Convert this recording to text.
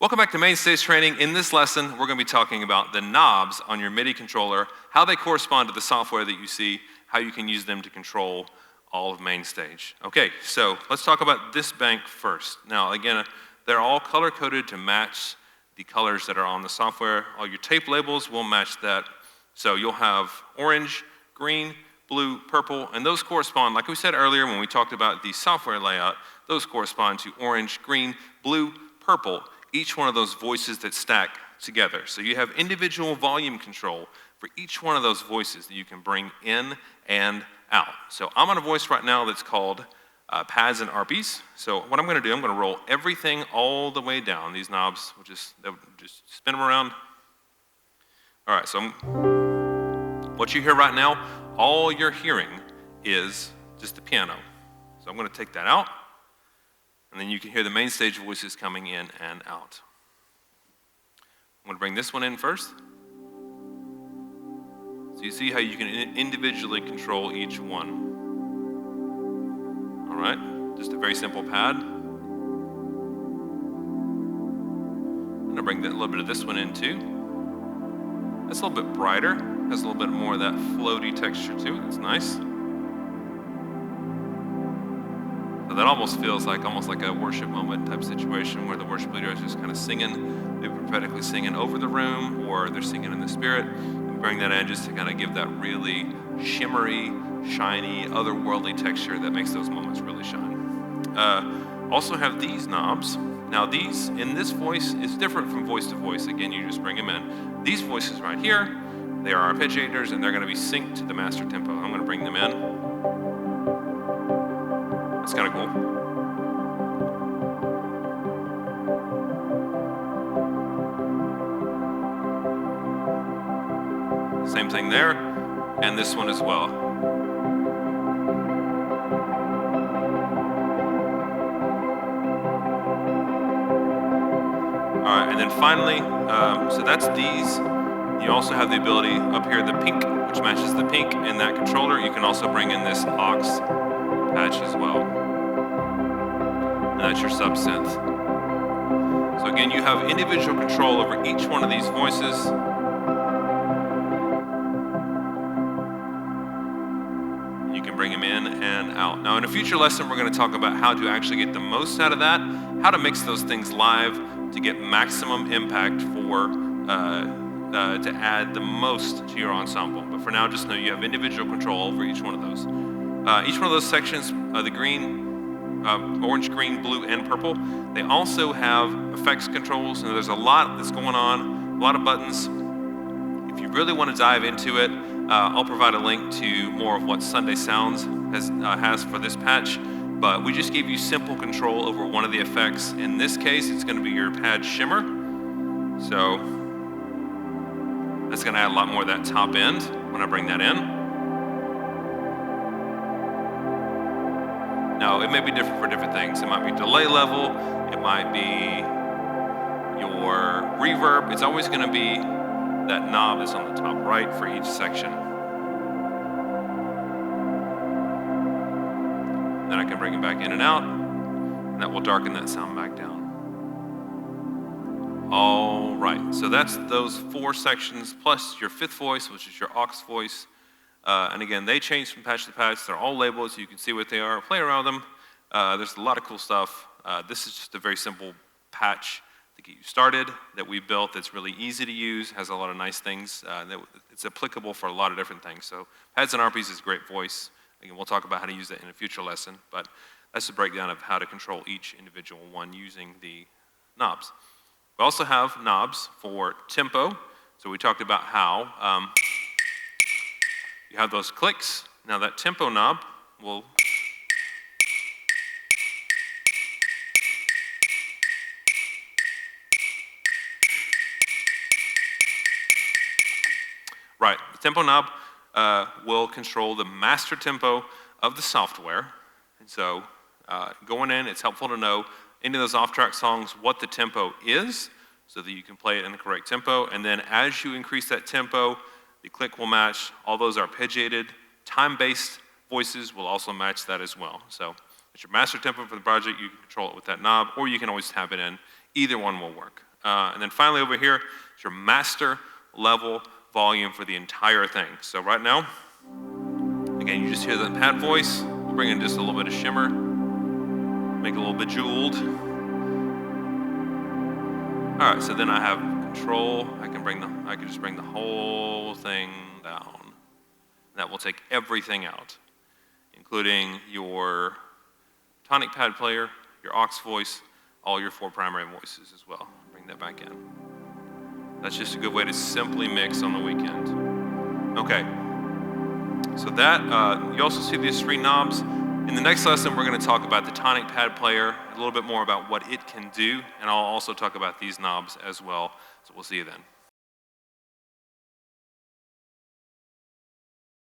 Welcome back to Main Stage Training. In this lesson, we're going to be talking about the knobs on your MIDI controller, how they correspond to the software that you see, how you can use them to control all of Main Stage. Okay, so let's talk about this bank first. Now, again, they're all color-coded to match the colors that are on the software. All your tape labels will match that. So you'll have orange, green, blue, purple, and those correspond, like we said earlier when we talked about the software layout, those correspond to orange, green, blue, purple, each one of those voices that stack together. So you have individual volume control for each one of those voices that you can bring in and out. So I'm on a voice right now that's called pads and arpeys. So what I'm going to do, I'm going to roll everything all the way down. These knobs will just spin them around. All right, so what you hear right now, all you're hearing is just the piano. So I'm going to take that out. And then you can hear the main stage voices coming in and out. I'm going to bring this one in first. So you see how you can individually control each one. All right, just a very simple pad. I'm going to bring a little bit of this one in too. That's a little bit brighter, has a little bit more of that floaty texture to it. That's nice. So that almost feels like a worship moment type situation where the worship leader is just kind of singing, maybe prophetically singing over the room, or they're singing in the spirit. And bring that in just to kind of give that really shimmery, shiny, otherworldly texture that makes those moments really shine. Also have these knobs. Now these, in this voice, is different from voice to voice. Again, you just bring them in. These voices right here, they are arpeggiators and they're going to be synced to the master tempo. I'm going to bring them in. It's kind of cool. Same thing there, and this one as well. All right, and then finally, so that's these. You also have the ability up here, the pink, which matches the pink in that controller. You can also bring in this aux patch as well. And that's your sub-synth. So again, you have individual control over each one of these voices. You can bring them in and out. Now in a future lesson, we're going to talk about how to actually get the most out of that, how to mix those things live to get maximum impact for to add the most to your ensemble. But for now, just know you have individual control over each one of those. Each one of those sections, the green, orange, green, blue, and purple, they also have effects controls, and there's a lot that's going on, a lot of buttons. If you really want to dive into it, I'll provide a link to more of what Sunday Sounds has for this patch, but we just gave you simple control over one of the effects. In this case, it's going to be your pad shimmer. So that's going to add a lot more of that top end when I bring that in. Now, it may be different for different things. It might be delay level, it might be your reverb. It's always going to be that knob that's on the top right for each section. Then I can bring it back in and out, and that will darken that sound back down. All right, so that's those four sections, plus your fifth voice, which is your aux voice. And again, they change from patch to patch. They're all labeled so you can see what they are, play around them. There's a lot of cool stuff. This is just a very simple patch to get you started that we built that's really easy to use, has a lot of nice things. It's applicable for a lot of different things. So pads and arpeys is a great voice. Again, we'll talk about how to use that in a future lesson, but that's a breakdown of how to control each individual one using the knobs. We also have knobs for tempo. So we talked about how you have those clicks. Now that tempo knob will the tempo knob will control the master tempo of the software. And so going in, it's helpful to know any of those off-track songs what the tempo is so that you can play it in the correct tempo. And then as you increase that tempo, the click will match. All those arpeggiated, time-based voices will also match that as well. So it's your master tempo for the project. You can control it with that knob, or you can always tap it in. Either one will work. And then finally over here is your master level volume for the entire thing. So right now, again, you just hear the pad voice. We'll bring in just a little bit of shimmer, make it a little bit jeweled. All right, so then I have control. I can just bring the whole thing down. That will take everything out, including your tonic pad player, your aux voice, all your 4 primary voices as well. Bring that back in. That's just a good way to simply mix on the weekend. Okay, so that, you also see these 3 knobs. In the next lesson, we're going to talk about the tonic pad player, a little bit more about what it can do, and I'll also talk about these knobs as well. So we'll see you then.